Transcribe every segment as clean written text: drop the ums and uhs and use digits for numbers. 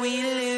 we lose.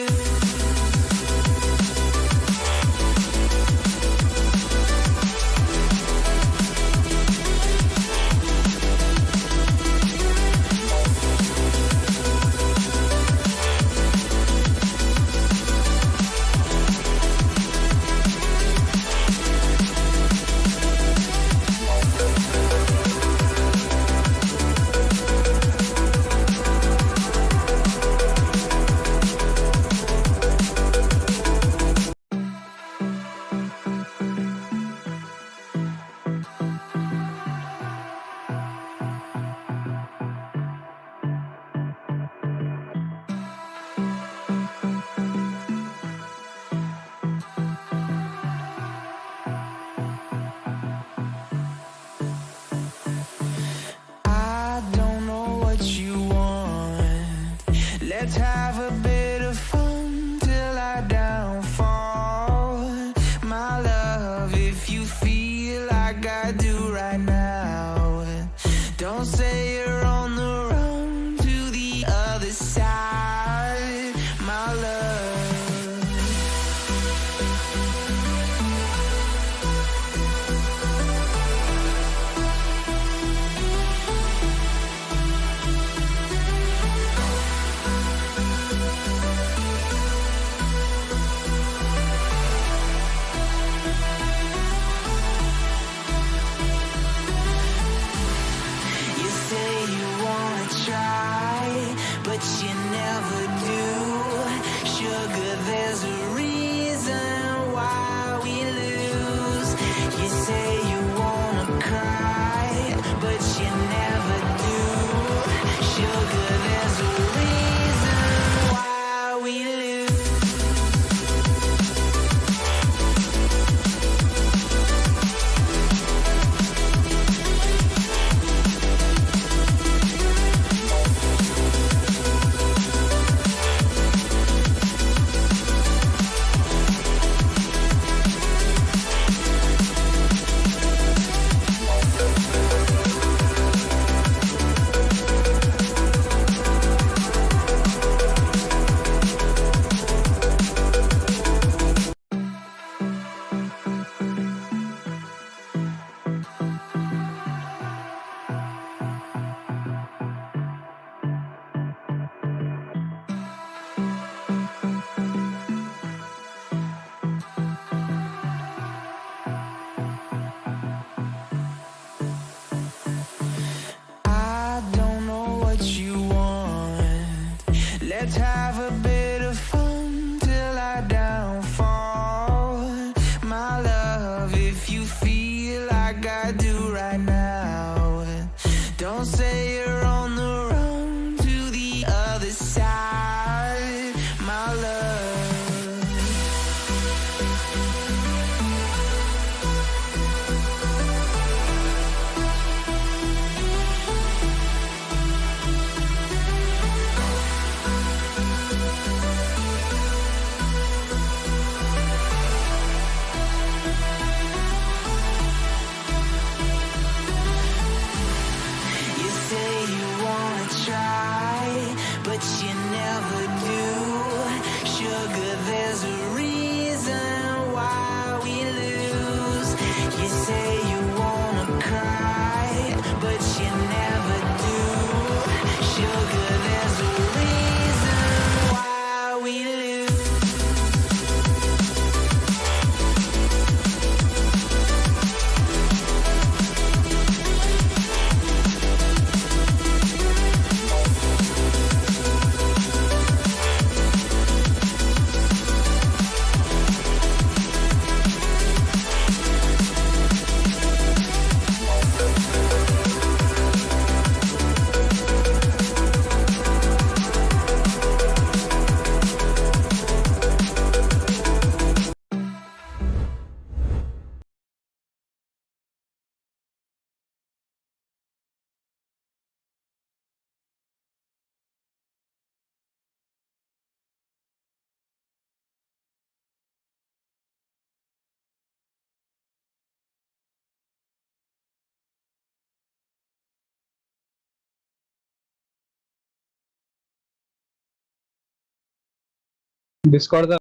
Discord.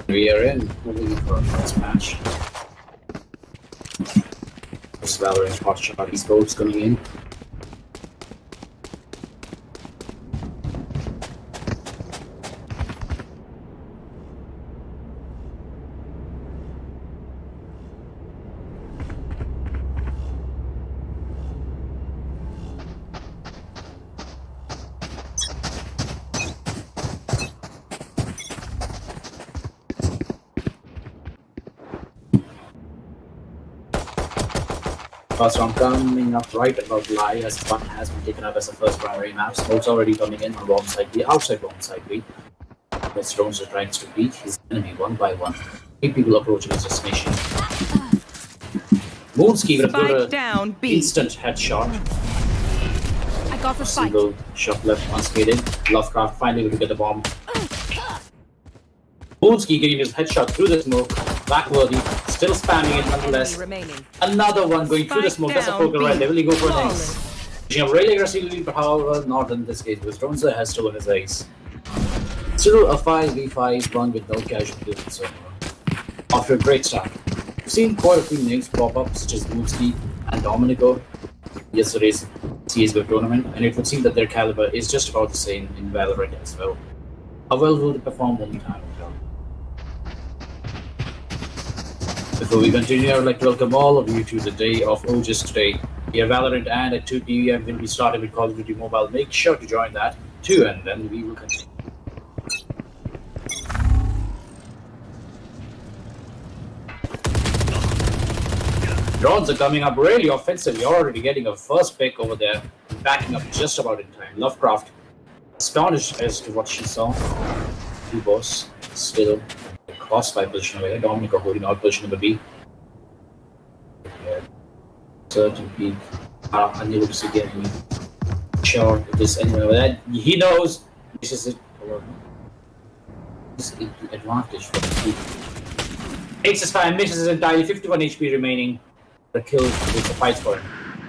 We are in moving for our first match. This Valorant HotShot Esports coming in. First round coming up right about live as one has been taken up as the first primary map. Smoke's already coming in on wrong side B, outside wrong side B. This drones are trying to beat his enemy one by one. 8 people approaching his destination. Moonski with a down, B. instant headshot. I got the spike. Single shot left unscathed. Lovecraft finally able to get the bomb. Moonski getting his headshot through the smoke. Backworthy, still spamming it nonetheless. Another one going through the smoke. That's a poker right there. Will he go for an ace? Pushing up really aggressively, but however, not in this case because Dronza has stolen his ace. Still a 5v5 one with no casualties whatsoever. After a great start. We've seen quite a few names pop up, such as Moonski and Domenico yesterday's CSGO tournament, and it would seem that their caliber is just about the same in Valorant as well. How well will they perform only time will tell. Before we continue, I would like to welcome all of you to the day of Ojus today. We are Valorant, and at 2 p.m. when we started with Call of Duty Mobile. Make sure to join that too, and then we will continue. Drones are coming up really offensive. You're already getting a first pick over there, backing up just about in time. Lovecraft, astonished as to what she saw. Boss still crossfire position over here. Domenico holding out position number B. Certain peak. Unable to see the enemy. Sure, if there's anyone over there. He knows this is it. This is the advantage for the peak. Takes his time, misses his entirely. 51 HP remaining. The kill with the fight for him.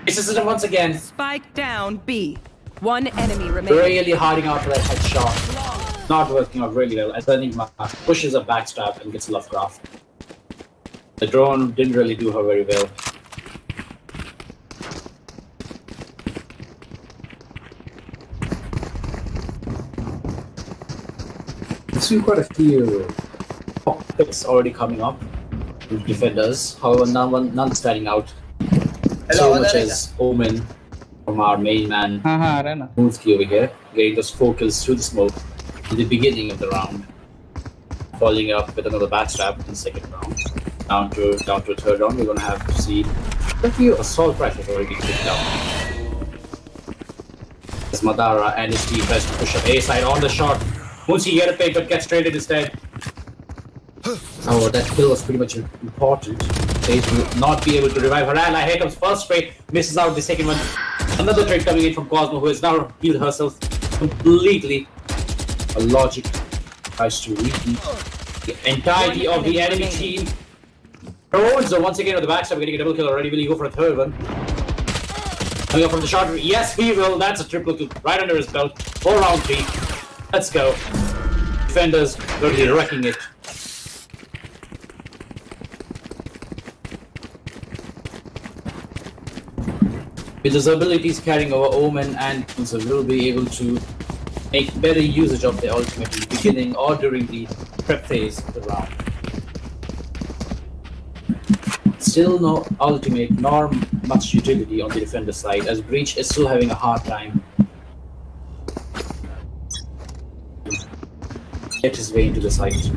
Misses it once again. Spike down B. One enemy remaining. Really harding out for that headshot. Not working out really well as Enigma pushes a backstab and gets Lovecraft. The drone didn't really do her very well. We've seen quite a few picks already coming up with defenders, however none standing out so much as Omen from our main man Moonski over here, getting those 4 kills through the smoke in the beginning of the round, following up with another backstab in the second round. Down to a third round, we're gonna have to see a few assault rifles already picked up. As Madara and his team tries to push up A side on the shot. Moonski get a pick but gets traded instead. Oh, that kill was pretty much important. They will not be able to revive her. And here comes first trade, misses out the second one. Another trade coming in from Cosmo, who has now healed herself completely. A logic tries to repeat the entirety of the enemy team. Drones are once again on the backstab, getting a double kill already. Will he go for a third one? Coming up from the shot. Yes, he will. That's a triple kill right under his belt. 4 round 3. Let's go. Defenders totally wrecking it. With his abilities carrying over Omen and Kunsa will be able to make better usage of the ultimate in the beginning or during the prep phase of the round. Still no ultimate nor much utility on the defender side as Breach is still having a hard time get his way into the site.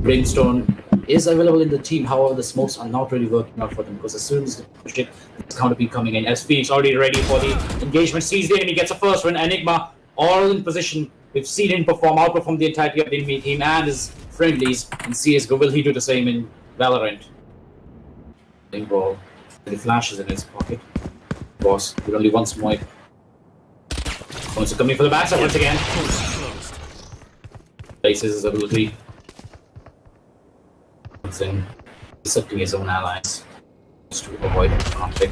Brimstone is available in the team. However, the smokes are not really working out for them because as soon as they push it, it's counter peek coming in. As Phoenix already ready for the engagement, sees the enemy, gets a first one. Enigma all in position. We've seen him outperform the entirety of the enemy team and his friendlies in CSGO. Will he do the same in Valorant? Ball. The flashes in his pocket. Boss, with only one smoke. Also coming for the backside once again. Places his ability. In decepting his own allies just to avoid conflict.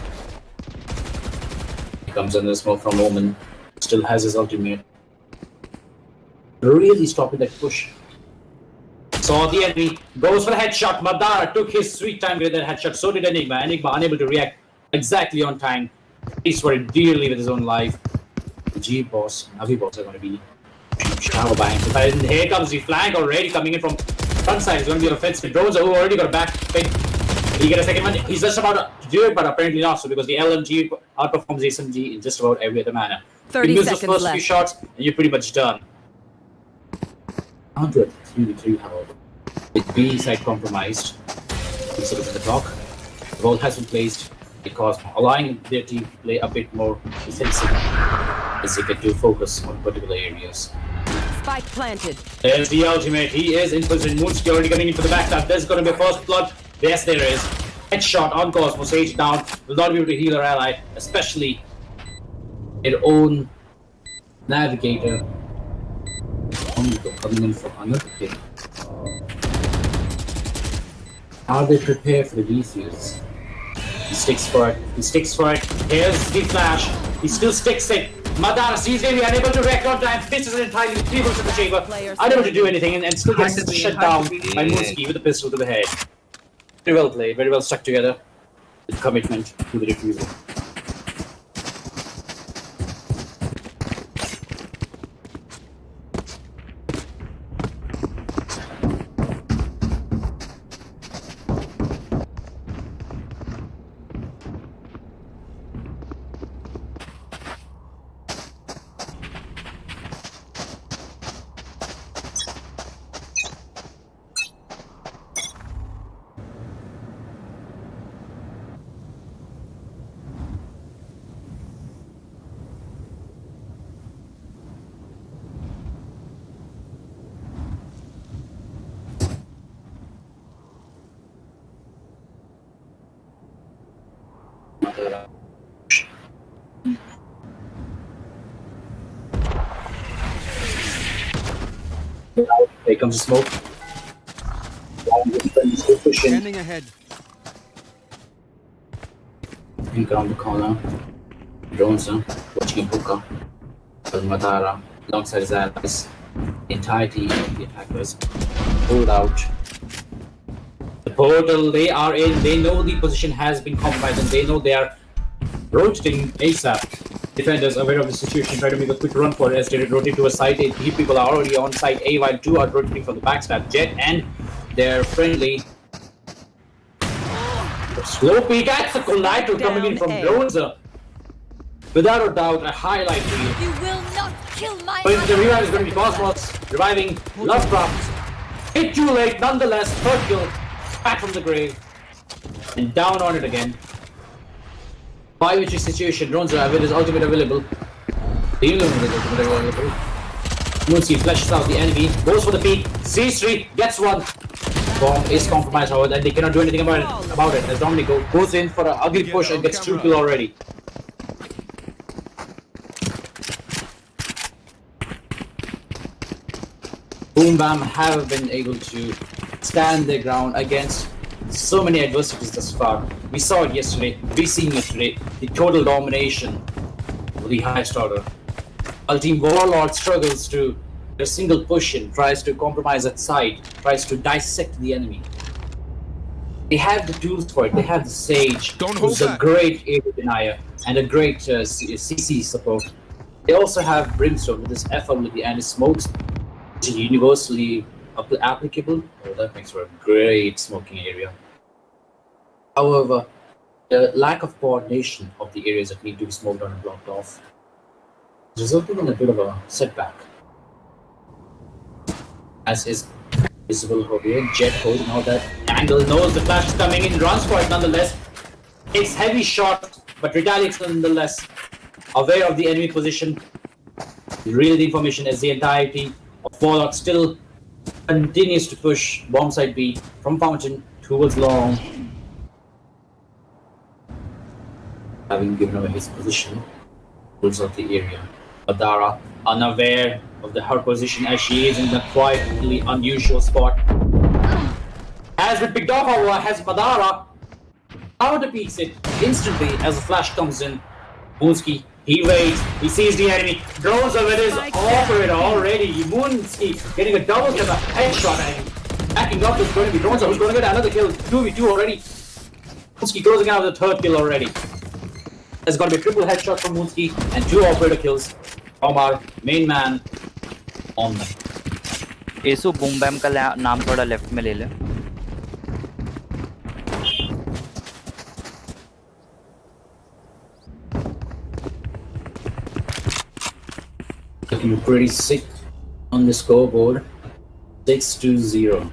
He comes under smoke from Omen, still has his ultimate. Really stopping that push. Saw the enemy, goes for the headshot. Madara took his sweet time with that headshot. So did Enigma. Enigma unable to react exactly on time. He's for it dearly with his own life. The G boss, Navi boss are going to be shower by him. And here comes the flank already coming in from front side. It's going to be an offensive. Drones who already got a back pick. Did he get a second one? He's just about to do it, but apparently not so because the LMG outperforms the SMG in just about every other manner. 30 you miss seconds the first left. few shots, and you're pretty much done. 103, however. With B side compromised. Instead of the clock. The ball has been placed because allowing their team to play a bit more defensive as they get to focus on particular areas. Spike planted. There's the ultimate. He is in position. Moonski already coming into the backstab. There's going to be a first blood. Yes, there is. Headshot on Cosmos. Sage down. Will not be able to heal her ally, especially their own navigator. Coming in for another kill. Are they prepared for the defuse? He sticks for it. He sticks for it. Here's the flash. He still sticks it. Madara sees him, unable to react on time. Faces it entirely. Three bullets in the chamber. Unable to do anything and still gets shut down by Moonski with a pistol to the head. Very well played. Very well stuck together. With commitment to the defusal. Here comes the smoke. Still pushing. Standing ahead. Think around the corner. Drones watching hookah. Madara alongside his allies. The entirety of the attackers pulled out. The portal they are in, they know the position has been compromised and they know they are rotating ASAP. Defenders aware of the situation try to make a quick run for it as they rotate to a side A. 3 people are already on site A while 2 are rotating from the backstab. Jet and their friendly slow peek. That's a collider coming in from drones. Without a doubt, a highlight for you. You will not kill my But the revive is going to be Cosmos reviving Lovecraft. Hit too late, nonetheless. Third kill, back from the grave, and down on it again. 5-3 situation. Drones are with his ultimate available. The ultimate available. Moonski flashes out the enemy, goes for the peak. C3 gets one. Bomb is compromised, however, and they cannot do anything about it. As Dominic goes in for an ugly push and gets 2 kills already. Boom Bam have been able to stand their ground against so many adversities thus far. We saw it yesterday, we've seen it today, the total domination of the highest order. While Team Warlord struggles to a single push in, tries to compromise at side, tries to dissect the enemy. They have the tools for it, they have the Sage, who's a great area denier and a great CC support. They also have Brimstone with his F ability and his smokes, which is universally applicable. Oh, that makes for a great smoking area. However, the lack of coordination of the areas that need to be smoked on and blocked off resulting in a bit of a setback. As is Visible over here. Jet holding all that angle. Knows the flash is coming in. Runs for it nonetheless. Takes heavy shot, but retaliates nonetheless. Aware of the enemy position. Real the information as the entirety of Fallout still continues to push bomb site B from Fountain towards Long. Having given away his position, pulls out the area. Madara, unaware of her position as she is in the quietly unusual spot, has been picked off. However, has Madara out to piece it instantly as the flash comes in. Moonski, he waits, he sees the enemy, drones over his operator already. Moonski getting a double kill, a headshot at him. Backing up is going to be drones, who's going to get another kill. 2v2 already. Moonski closing out the third kill already. There's got to be a triple headshot from Moonski and 2 operator kills from our main man on them. एसो boom बैम का नाम थोड़ा left में ले ले. Looking pretty sick on the scoreboard. 6-0.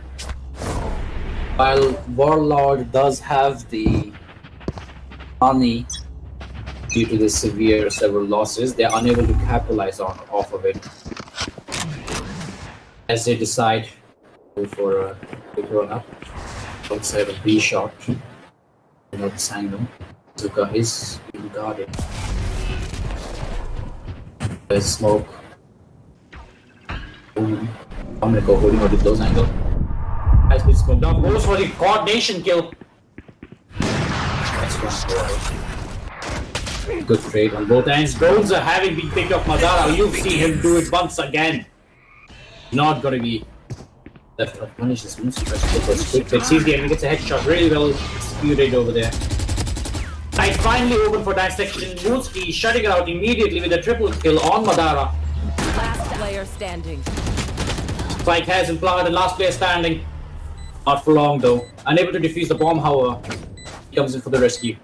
While Warlord does have the money due to the several losses, they are unable to capitalize off of it as they decide to go for a quick run up outside of B shot. Another angle. Zuka is being guarded. There's smoke. I'm gonna go holding out the close angle. Has been smoked off. Goes for the coordination kill. That's one. Good trade on both ends. Drones are having been picked off Madara. You've seen him do it once again. Not gonna be left unpunished. This Moonski tries to go for a quick hit. Sees the enemy, gets a headshot. Really well executed over there. Sight finally open for dissection. Moonski shutting it out immediately with a triple kill on Madara. Last player standing. Spike has implanted the last player standing. Not for long though. Unable to defuse the bomb, however. He comes in for the rescue.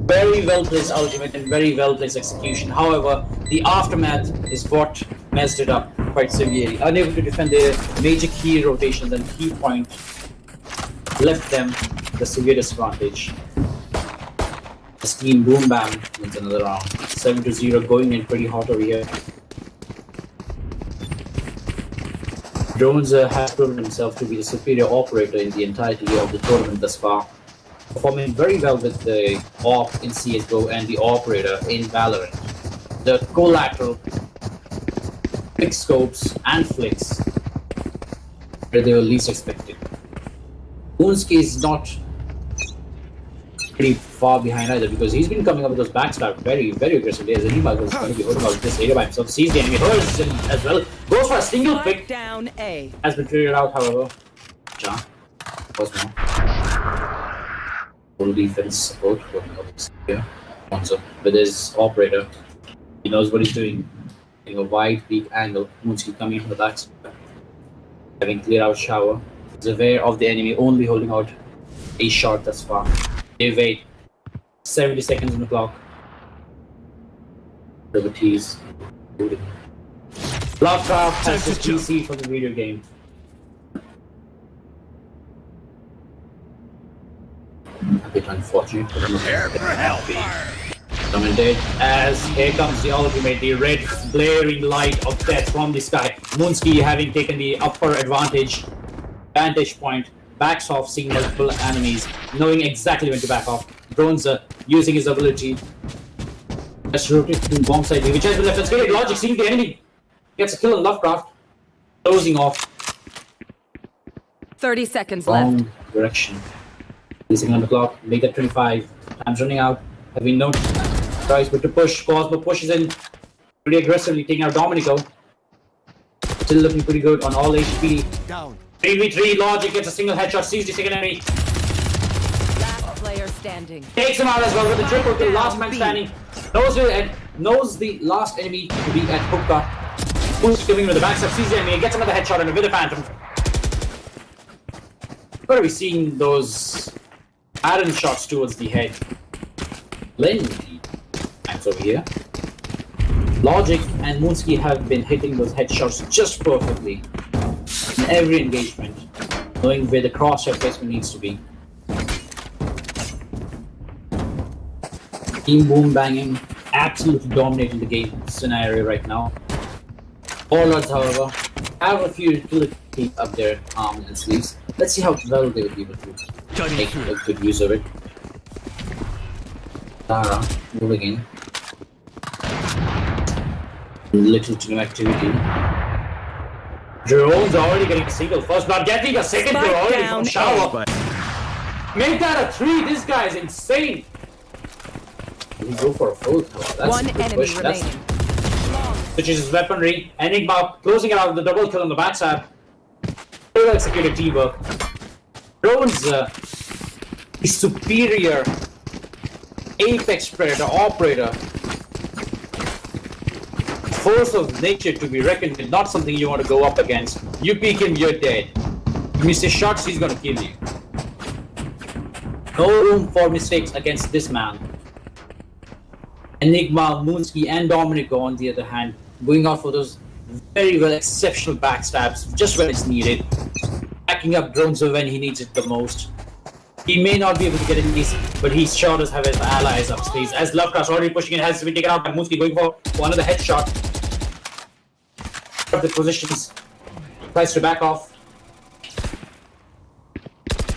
Very well placed ultimate and very well placed execution. However, the aftermath is what messed it up quite severely. Unable to defend their major key rotations and key point left them the severe disadvantage. The team Boom Bam wins another round. 7-0 going in pretty hot over here. Drones has proven himself to be the superior operator in the entirety of the tournament thus far, performing very well with the op in CSGO and the operator in Valorant. The collateral, quick scopes and flicks where they were least expected. Moonski is not pretty far behind either because he's been coming up with those backstab very, very aggressively as Anima was going to be holding out this area by himself. Sees the enemy, hurls him as well. Goes for a single pick. Down A. Has been cleared out, however. Ja. Was more. Full defense support working up here. Monzo with his operator. He knows what he's doing. Getting a wide peak angle. Moonski coming from the back. Having cleared out shower. He's aware of the enemy only holding out a shot thus far. They wait 70 seconds on the clock. The tease. Lovecraft has his PC for the video game. A bit unfortunate. Prepare for hellfire! Commented as here comes the ultimate, the red blaring light of death from the sky. Moonski having taken the upper vantage point, backs off, seeing multiple enemies, knowing exactly when to back off. Drones using his ability. Let's rotate to bomb side, which has been left. Let's get it. Logic, seeing the enemy gets a kill on Lovecraft, closing off. 30 seconds Wrong left. direction. Racing on the clock, make that 25. Time's running out. Having no choice but to push. Cosmo pushes in pretty aggressively, taking out Dominico. Still looking pretty good on all HP. Down. 3v3, Logic gets a single headshot, sees the second enemy. Last player standing. Takes him out as well with the triple kill, last man standing. Knows the last enemy to be at hookah. Who's coming with the backside, sees the enemy, gets another headshot and a bit of phantom. Gotta be seeing those iron shots towards the head. Plenty times over here. Logic and Moonski have been hitting those headshots just perfectly. in every engagement, knowing where the crosshair placement needs to be. Team boom banging, absolutely dominating the game scenario right now. Warlords, however, have a few utility up their arms and sleeves. Let's see how well they will be able to make a good use of it. Lara moving in. Little to no activity. Drone's already getting a single first, but getting a second Spike throw already down from Shower. Make that a 3, this guy is insane. Did he go for a full? Oh, that's One a good enemy push. remaining. Switches his weaponry. Enigma closing it out with the double kill on the backside. Well executed teamwork. Drone's is superior apex predator operator. Force of nature to be reckoned with, not something you want to go up against. You peek him, you're dead. You miss his shots, he's gonna kill you. No room for mistakes against this man. Enigma, Moonski, and Dominico, on the other hand, going out for those very well exceptional backstabs just when it's needed. Backing up drones when he needs it the most. He may not be able to get in these, but he sure does have his allies upstairs. As Lovecraft already pushing in, has to be taken out by Moonski, going for another headshot. The positions, tries to back off.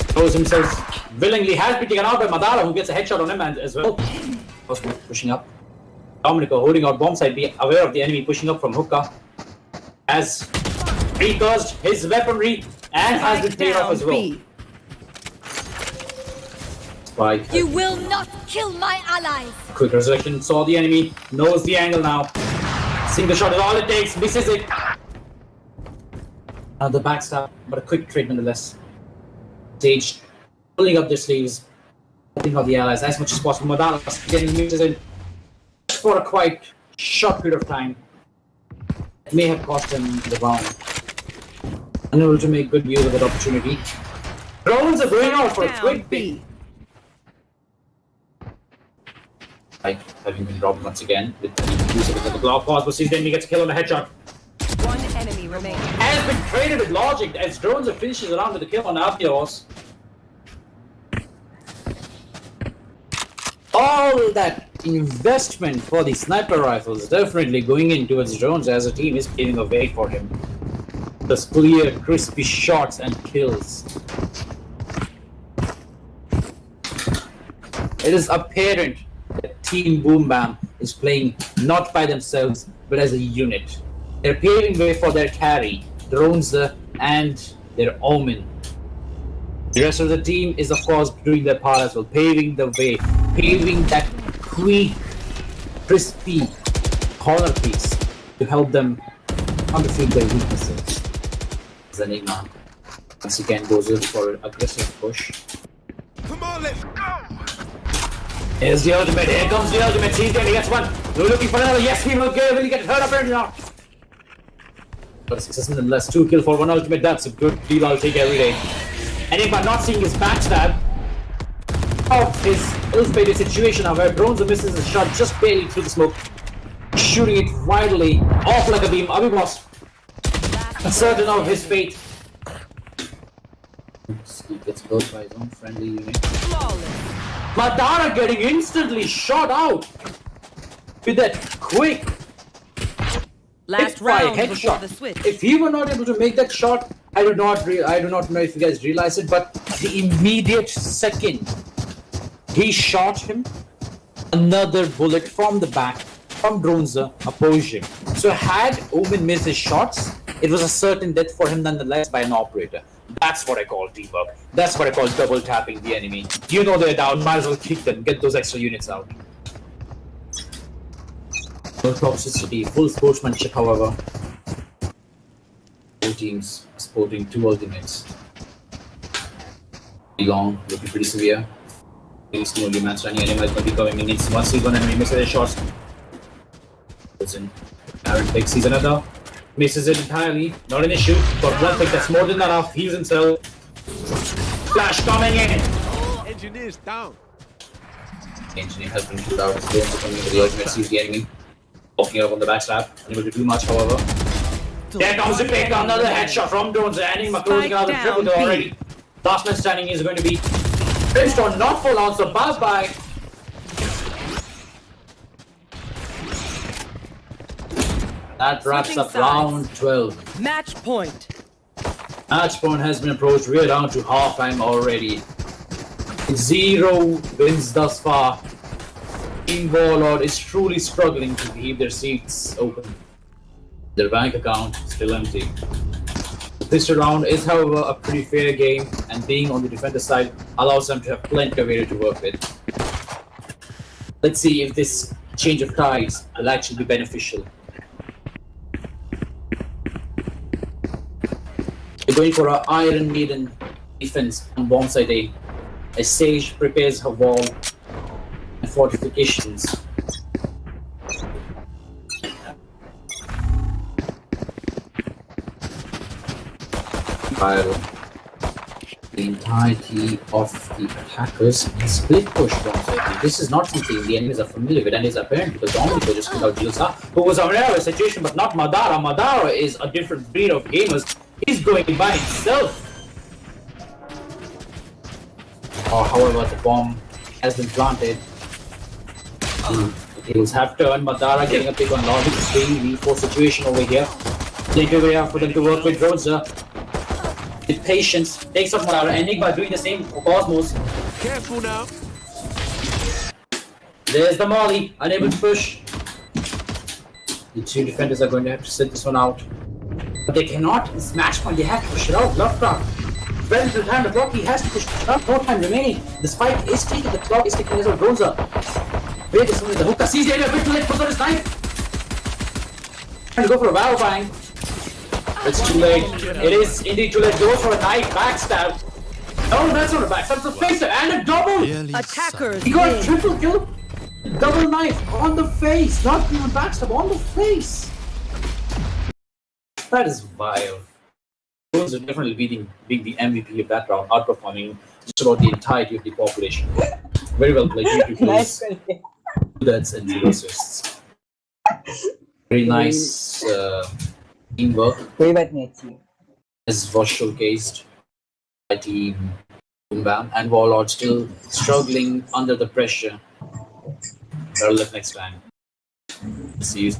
Throws himself willingly, has been taken out by Madara, who gets a headshot on him as well. Also pushing up. Dominico holding out bomb side, be aware of the enemy pushing up from hookah. Has recursed his weaponry and has been paid off as well. Spike. You will not kill my allies. Quick resurrection, saw the enemy, knows the angle now. Single shot is all it takes, misses it. The backstab, but a quick trade nonetheless. Sage pulling up their sleeves, helping out the allies as much as possible. Madara getting misses in for a quite short period of time. It may have cost him the round. Unable to make good use of that opportunity. Drones are going out for a quick pick. Having been robbed once again with the use of the block pause, but sees the enemy gets a kill on the headshot. One enemy remaining. Has been traded with logic as drones are finishes around with the kill on Abios. All that investment for the sniper rifles definitely going in towards drones as a team is paving a way for him. Those clear, crispy shots and kills. It is apparent that Team Boom Bam is playing not by themselves but as a unit. They're paving way for their carry, drones and their omen. The rest of the team is of course doing their part as well, paving the way, paving that quick, crispy corner piece to help them underfeed their weaknesses. Enigma once again goes in for an aggressive push. Come on, let's go! Here's the ultimate, here comes the ultimate, sees he gets one, we're looking for another, yes he will get hurt apparently not. But a success nonetheless, 2 kills for 1 ultimate, that's a good deal I'll take every day. Enigma not seeing his backstab of his ill-fated situation now where Drones misses his shot just barely through the smoke, shooting it wildly off like a beam. Abibos certain of his fate. He gets killed by his own friendly unit. Madara getting instantly shot out with that quick Last hip-fire round before the headshot. switch. If he were not able to make that shot, I do not know if you guys realize it, but the immediate second he shot him, another bullet from the back from Dronza opposed him. So had Omen missed his shots, it was a certain death for him nonetheless by an operator. That's what I call teamwork. That's what I call double tapping the enemy. You know they're down, might as well kick them, get those extra units out. No toxicity, full sportsmanship however. Both teams sporting 2 ultimates. Long, looking pretty severe. He's the only man standing, enemy might be coming in. Once he's gonna miss his shots. Aaron takes sees another. Misses it entirely, not an issue, but one pick that's more than enough, heals himself. Flash coming in! Engineers down. Engineer has been killed out, his drones are coming into the ultimate, sees the enemy. Walking up on the backstab, unable to do much however. There comes the pick, another headshot from Drones, ending my closing out the triple though already. Last man standing is going to be Brimstone, not full on, so bye-bye. That wraps up round 12. Match point. Match point has been approached. We're down to half-time already. 0 wins thus far. Team Warlord is truly struggling to keep their seats open. Their bank account still empty. This round is, however, a pretty fair game, and being on the defender side allows them to have plenty of area to work with. Let's see if this change of tides will actually be beneficial. We're going for an Iron Maiden defense on bomb side A, as Sage prepares her wall and fortifications. While the entirety of the attackers in split push bomb side. This is not something the enemies are familiar with, and is apparent because normally they just without Jilsa, who was aware of the situation, but not Madara. Madara is a different breed of gamers. He's going by himself. However, the bomb has been planted. The tables have turned. Madara getting a pick on Logic. 3v4 situation over here. Later we have for them to work with drones. With patience, takes off Madara. Enigma doing the same for Cosmos. Careful now. There's the Molly, unable to push. The two defenders are going to have to sit this one out. But they cannot. It's match point. They have to push it out. Lovecraft. Well, to time the clock, he has to push it out. No time remaining. The spike is taking the clock, is taking his own drones up. Wait, is only the hookah. Sees the area a bit too late. Puts on his knife. Trying to go for a barrel bang. It's too late. It is indeed too late. Goes for a knife. Backstab. No, that's not a backstab. It's a face and a double. Attackers. He got a win. triple kill. Double knife on the face. Not even backstab, on the face. That is vile. Jones is definitely being the MVP of that round, outperforming just about the entirety of the population. Very well played. 2 kills, 2 deaths, and 0 assists. Very nice teamwork, कोई बात नहीं अच्छी as was showcased by Team Boom Bam, and Warlord still struggling under the pressure. Better luck next time. See you.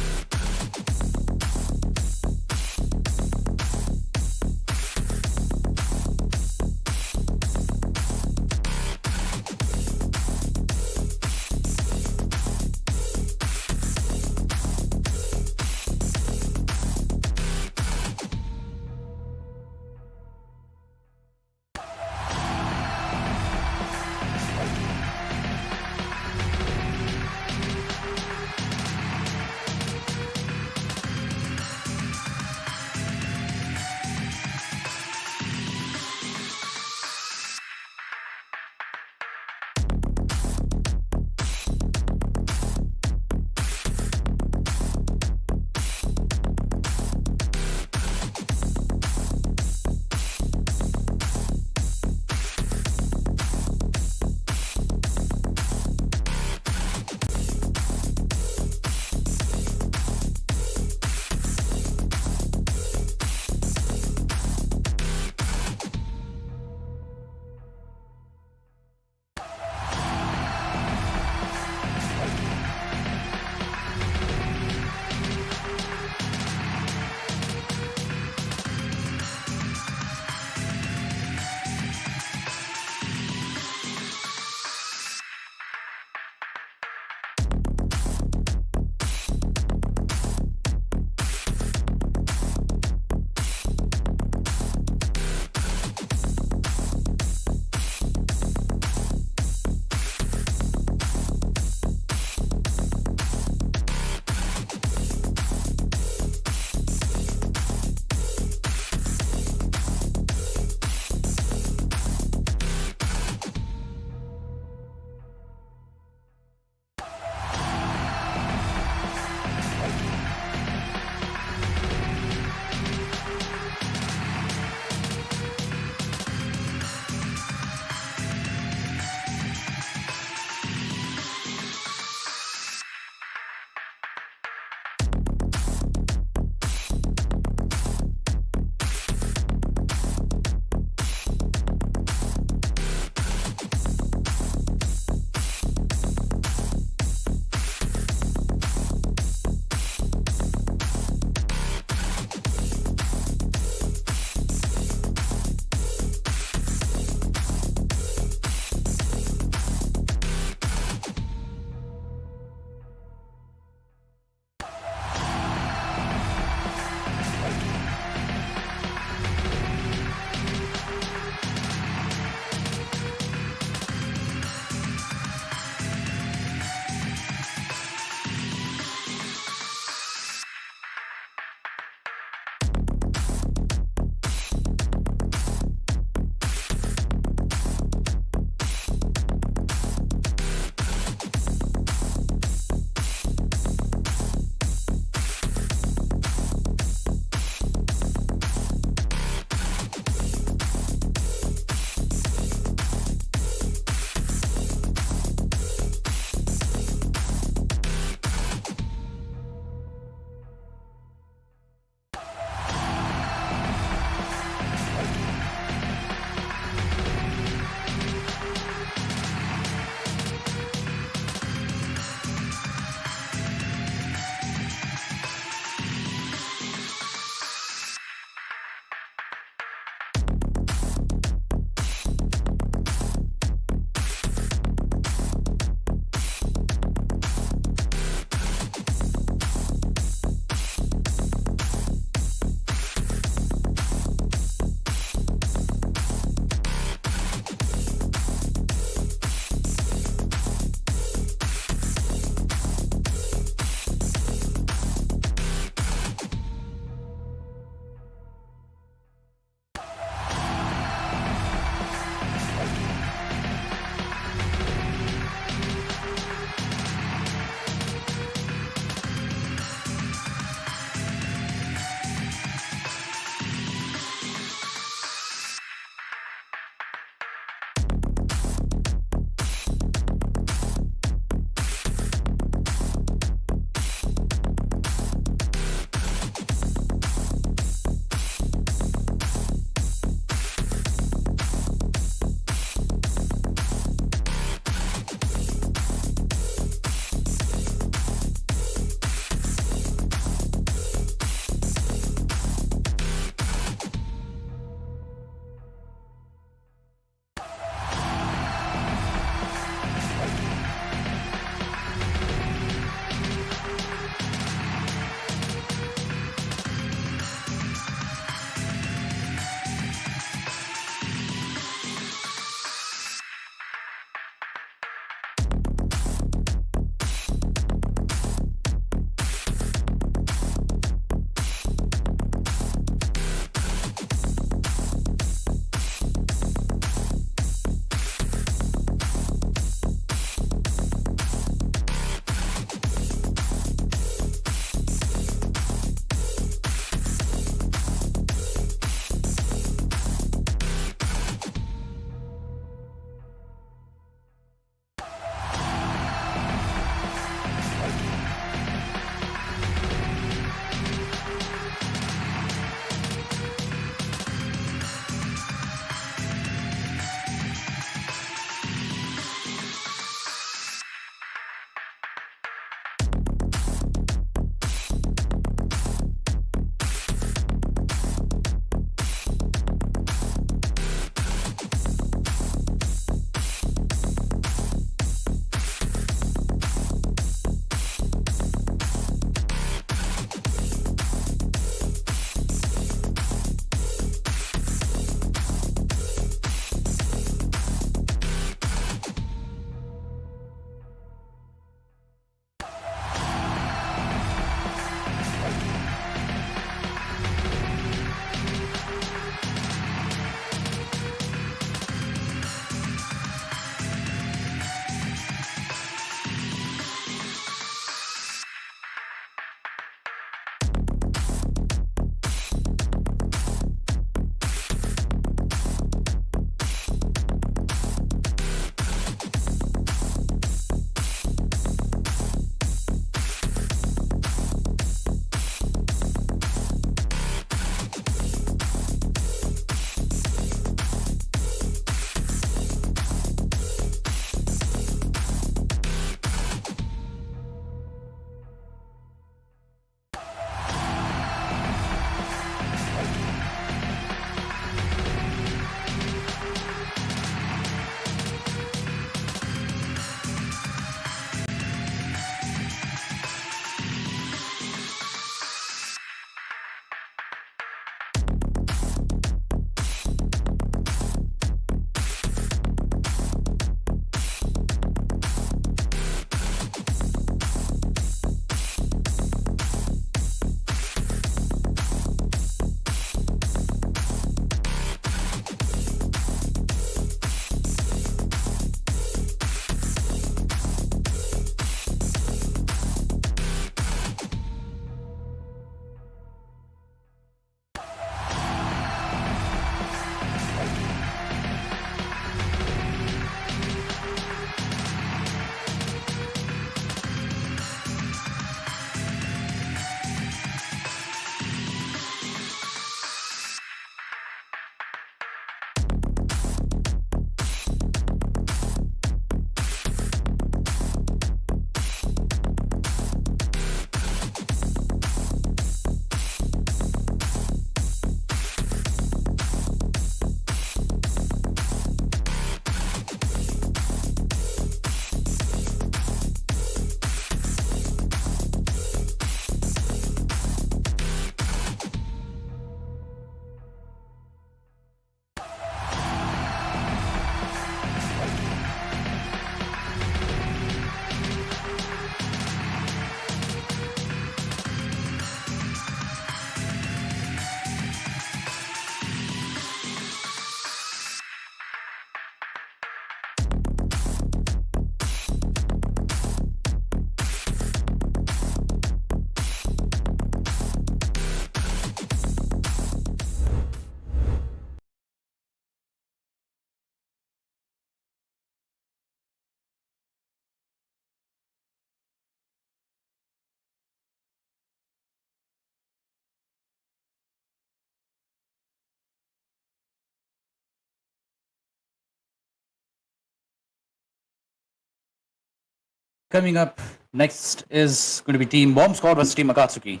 coming up next is going to be Team Bomb Squad versus Team Akatsuki.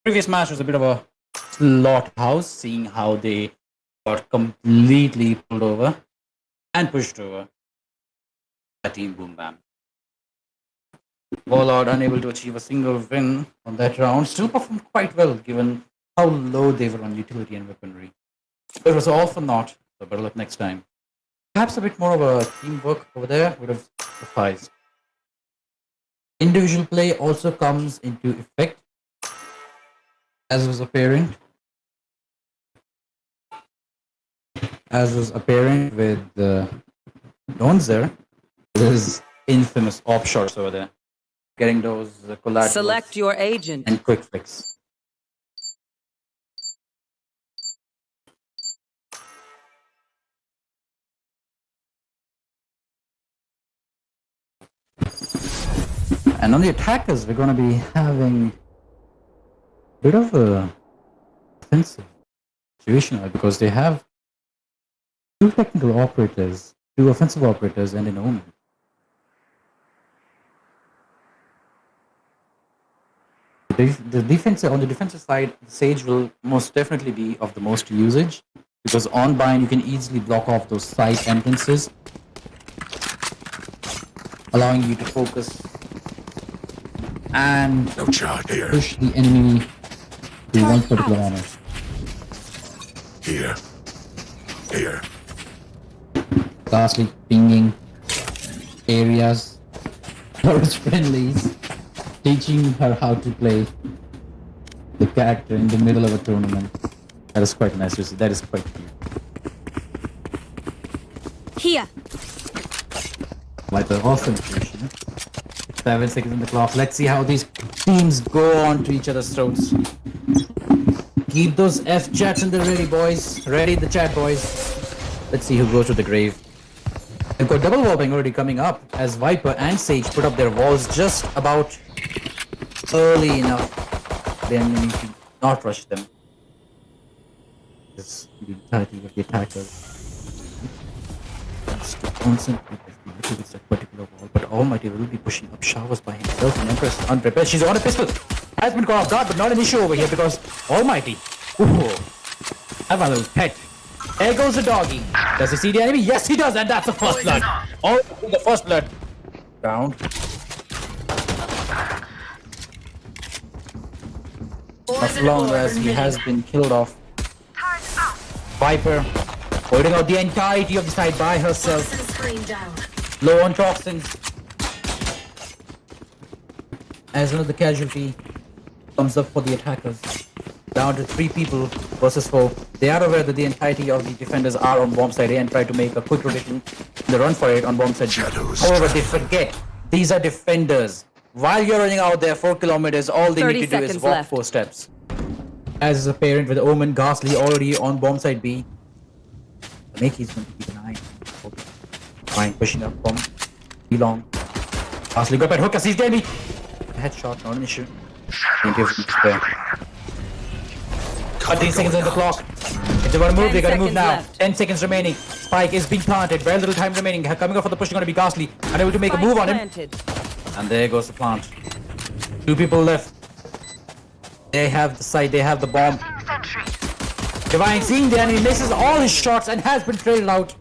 Previous match was a bit of a slaughterhouse, seeing how they got completely pulled over and pushed over by Team Boom Bam. Warlord unable to achieve a single win on that round, still performed quite well given how low they were on utility and weaponry. It was all for naught, so better luck next time. Perhaps a bit more of a teamwork over there would have sufficed. Individual play also comes into effect, as was apparent with Donzer, with his infamous op shots over there, getting those collaterals Select your agent. and quick flicks. And on the attackers, we're going to be having a bit of a offensive situation because they have two technical operators, two offensive operators, and an Omen. The defensive, on the defensive side, Sage will most definitely be of the most usage because on bind you can easily block off those side entrances, allowing you to focus and push the enemy to one particular honor. Here. Lastly, pinging areas for his friendlies, teaching her how to play the character in the middle of a tournament. That is quite nice to see. That is quite cute. Here. Like the awesome situation. 7 seconds on the clock. Let's see how these teams go on to each other's throats. Keep those F chats in the ready, boys. Ready the chat, boys. Let's see who goes to the grave. We've got double wallbang already coming up as Viper and Sage put up their walls just about early enough. The enemy to not rush them. This is the entirety of the attackers. Just to concentrate with that particular wall, but Almighty will be pushing up showers by himself and Empress unprepared. She's on a pistol. Has been caught off guard, but not an issue over here because Almighty. Ooh, have a little pet. There goes the doggy. Does he see the enemy? Yes, he does, and that's the first blood. Oh, the first blood. Down. As long as he has been killed off. Viper holding out the entirety of the side by herself. Low on toxins. As another casualty comes up for the attackers. Down to 3 people versus 4. They are aware that the entirety of the defenders are on bomb side A and try to make a quick rotation. They run for it on bomb side B. However, they forget these are defenders. While you're running out there 4 kilometers, all they need to do is walk left. 4 steps. As is apparent with Omen, Ghastly already on bomb side B. Maki's going to keep an eye. Fine, pushing up from B long. Ghastly got by hook, sees the enemy. Headshot, not an issue. Plenty of spare. 13 seconds on the clock. If they want to move, they gotta move now. Left. 10 seconds remaining. Spike is being planted. Very little time remaining. Coming up for the push is gonna be Ghastly. Unable to make a move on him. And there goes the plant. 2 people left. They have the site, they have the bomb. Divine seeing the enemy, misses all his shots and has been trailed out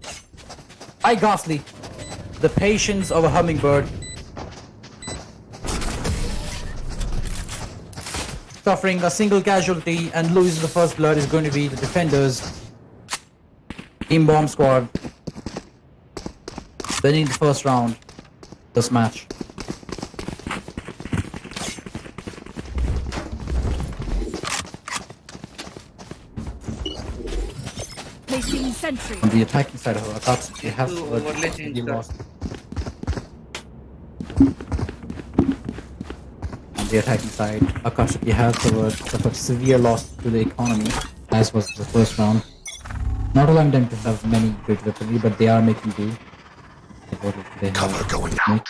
by Ghastly. The patience of a hummingbird. Suffering a single casualty and losing the first blood is going to be the defenders. Team Bomb Squad winning the first round this match. Placing sentry. On the attacking side of Akatsuki, they have already lost. On the attacking side, Akatsuki has suffered severe loss to the economy, as was the first round. Not allowing them to have many great weaponry, but they are making do. They Cover going out.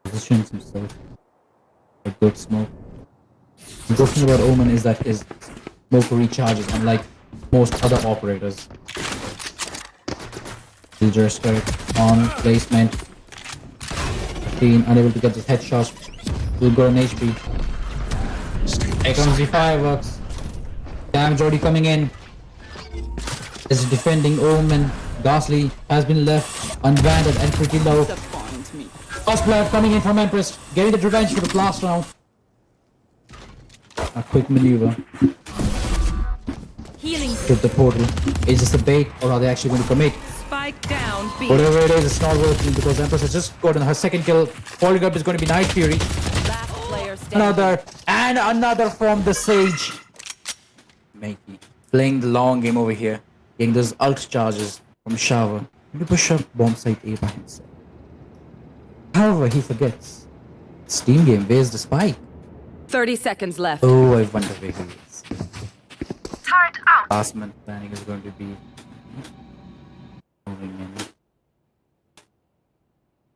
Positions himself. A good smoke. The good thing about Omen is that his smoke recharges, unlike most other operators. Soldier skirt on placement. Being unable to get this headshot. Will go on HP. Here comes the fireworks. Damage already coming in. Is defending Omen. Ghastly has been left unbanded and pretty low. First player coming in from Empress. Getting the revenge for the last round. A quick maneuver. Healing. With the portal. Is this a bait or are they actually going to commit? Spike down B. Whatever it is, it's not working because Empress has just gotten her second kill. Following up is going to be Night Fury. Last player standing. Another from the Sage. Makey. Playing the long game over here. Getting those ult charges from Shower. To push up bomb site A by himself. However, he forgets. Steam game, where's the spike? 30 seconds left. Oh, I wonder where he is. Last man planning is going to be moving in.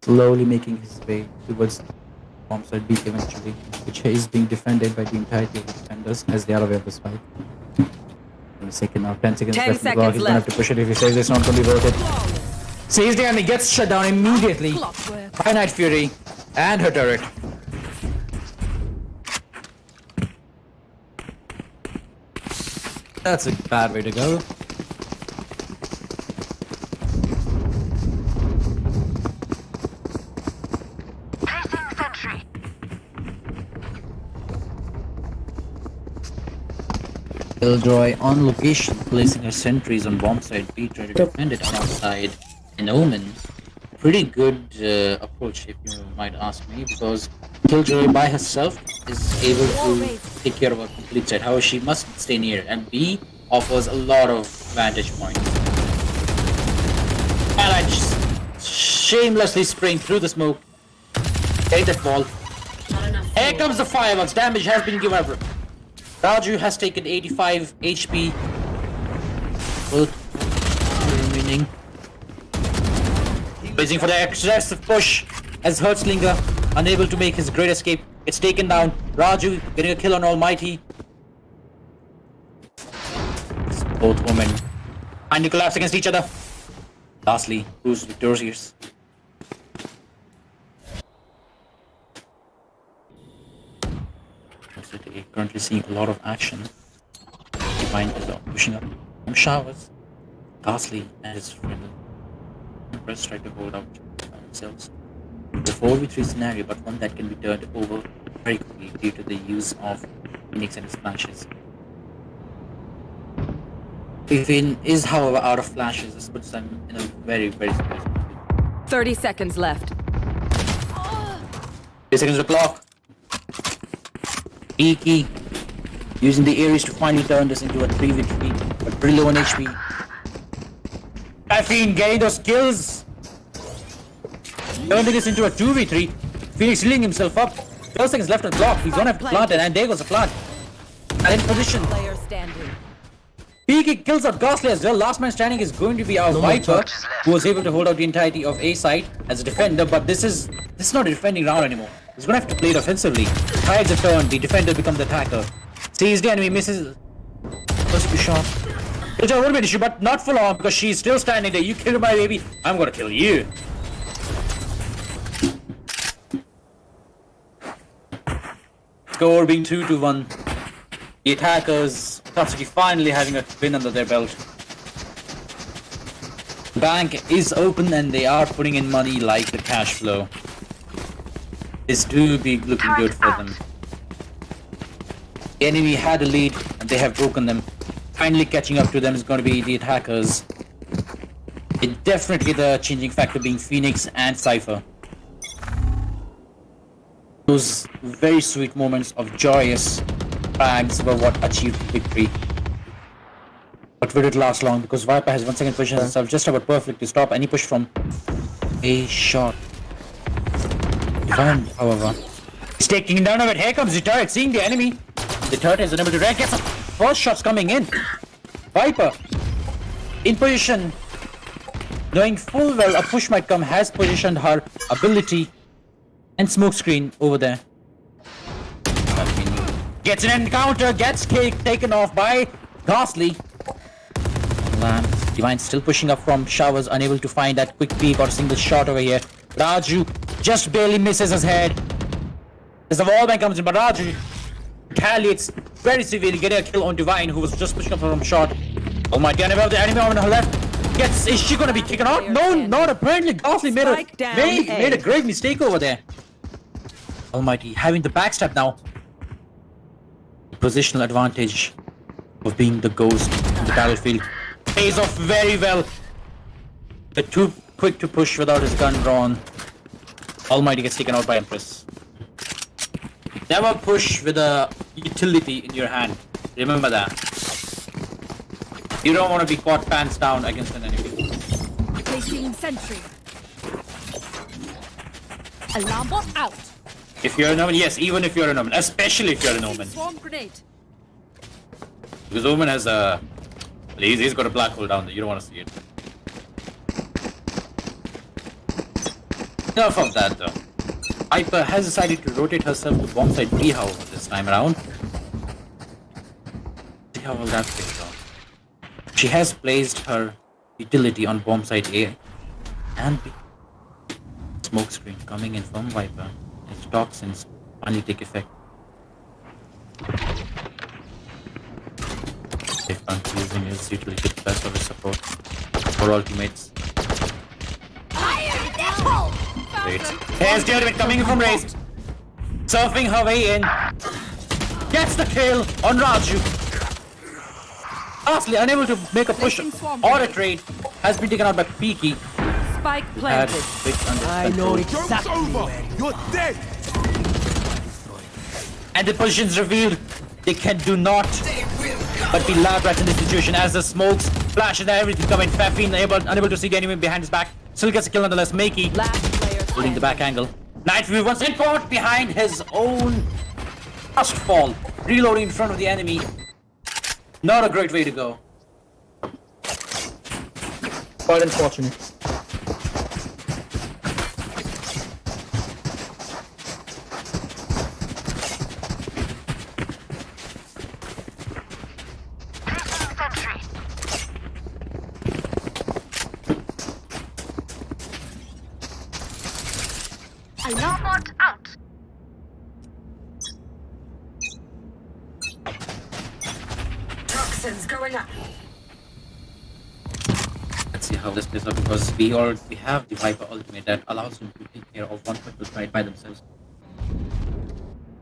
Slowly making his way towards bomb site B eventually, which is being defended by the entirety of the defenders as they are aware of the spike. In a second now, 10 seconds 10 left in the clock. seconds He's gonna have to push it if he says it's not gonna be worth it. Saves the enemy, gets shut down immediately by Night Fury and her turret. That's a bad way to go. Killjoy on location, placing her sentries on bomb site B, trying to defend it alongside an Omen. Pretty good approach, if you might ask me, because Killjoy by herself is able to take care of a complete set. However, she must stay near, and B offers a lot of vantage points. And I just shamelessly spraying through the smoke. Take that ball. Here comes the fireworks. Damage has been given up. Raju has taken 85 HP. Remaining. Waiting for the aggressive push as Hertzlinger, unable to make his great escape, gets taken down. Raju getting a kill on Almighty. Both women finally collapse against each other. Lastly, who's victorious? Currently seeing a lot of action. Divine is pushing up from Showers. Ghastly and his friend Empress try to hold out themselves. The 4v3 scenario, but one that can be turned over very quickly due to the use of Phoenix and his flashes. Finn is, however, out of flashes. This puts them in a very, very serious position. 30 seconds left. 3 seconds to the clock. Iki using the Ares to finally turn this into a 3v3, but pretty low on HP. Caffeine getting those kills. Turning this into a 2v3. Phoenix healing himself up. 12 seconds left on the clock. He's gonna have to plant it, and there goes the plant. And in position. Player standing. Iki kills out Ghastly as well. Last man standing is going to be our Viper, who was able to hold out the entirety of A side as a defender, but this is not a defending round anymore. He's gonna have to play it offensively. Tides a turn, the defender becomes the attacker. Sees the enemy, misses first shot. Which would be an issue, but not full on because she's still standing there. You killed my baby, I'm gonna kill you. Score being 2-1. The attackers Tatsuki finally having a win under their belt. The bank is open and they are putting in money like the cash flow. This do be looking good for them. The enemy had a lead and they have broken them. Finally catching up to them is going to be the attackers. It definitely the changing factor being Phoenix and Cypher. Those very sweet moments of joyous frags were what achieved victory. But will it last long? Because Viper has 1 second position himself just about perfect to stop any push from a shot. Divine, however, is taking down of it. Here comes the turret, seeing the enemy. The turret is unable to react. Gets some first shots coming in. Viper in position, knowing full well a push might come, has positioned her ability and smoke screen over there. Gets an encounter, gets taken off by Ghastly. Lamb. Divine still pushing up from Showers, unable to find that quick peek or single shot over here. Raju just barely misses his head. As the wallbang comes in, but Raju retaliates very severely, getting a kill on Divine, who was just pushing up from shot. Oh my god, the enemy on her left. Is she gonna be kicking out? No, not apparently. Ghastly made a great mistake over there. Almighty, having the backstab now. Positional advantage of being the ghost in the battlefield pays off very well. They're too quick to push without his gun drawn. Almighty gets taken out by Empress. Never push with a utility in your hand. Remember that. You don't want to be caught pants down against an enemy. Placing sentry. Alarm bot out. If you're an omen, yes, even if you're an omen, especially if you're an omen. Swarm grenade. Because omen has a... He's got a black hole down there, you don't want to see it. Enough of that though. Hyper has decided to rotate herself to bomb site B, however, this time around. See how well that plays out. She has placed her utility on bomb site A and B. Smoke screen coming in from Viper. Its toxins finally take effect. If I'm using his utility to best of his support for ultimates. Wait. Here's the ultimate coming in from Raze. Surfing her way in. Gets the kill on Raju. Lastly, unable to make a push or a trade, has been taken out by Peaky. Spike planted. I know exactly. Over. You're dead. And the positions revealed, they can do not but be lab rats in this situation as the smokes, flashes and everything coming. Fafine unable to see the enemy behind his back. Still gets a kill nonetheless. Makey holding the back angle. Nightview once in caught behind his own first fall. Reloading in front of the enemy. Not a great way to go. Quite unfortunate. Alarm bot out. Toxins going up. Let's see how this plays out because we already have the Viper ultimate that allows them to take care of one purpose right by themselves.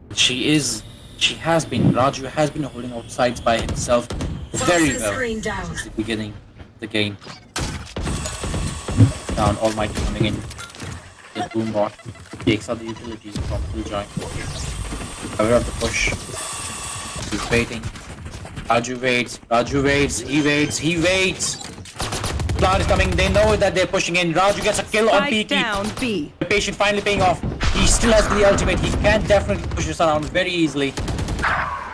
Raju has been holding out sides by himself very well since the beginning of the game. Down Almighty coming in. The Boombot takes out the utility from Killjoy. Cover up the push. He's waiting. Raju waits, he waits. Plan is coming, they know that they're pushing in. Raju gets a kill on PT. Down B. The patient finally paying off. He still has the ultimate, he can definitely push this around very easily.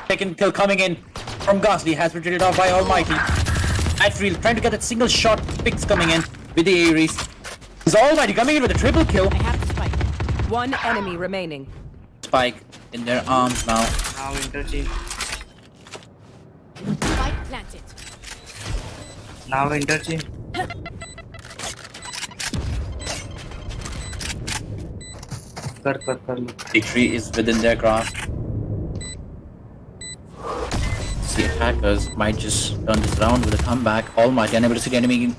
Second kill coming in from Ghastly has been traded off by Almighty. Atfield trying to get that single shot picks coming in with the Ares. Is Almighty coming in with a triple kill. I have the spike. One enemy remaining. Spike in their arms now. Now interchange. Spike planted. Now interchange. कर लो. Victory is within their grasp. The attackers might just turn this round with a comeback. Almighty unable to see the enemy.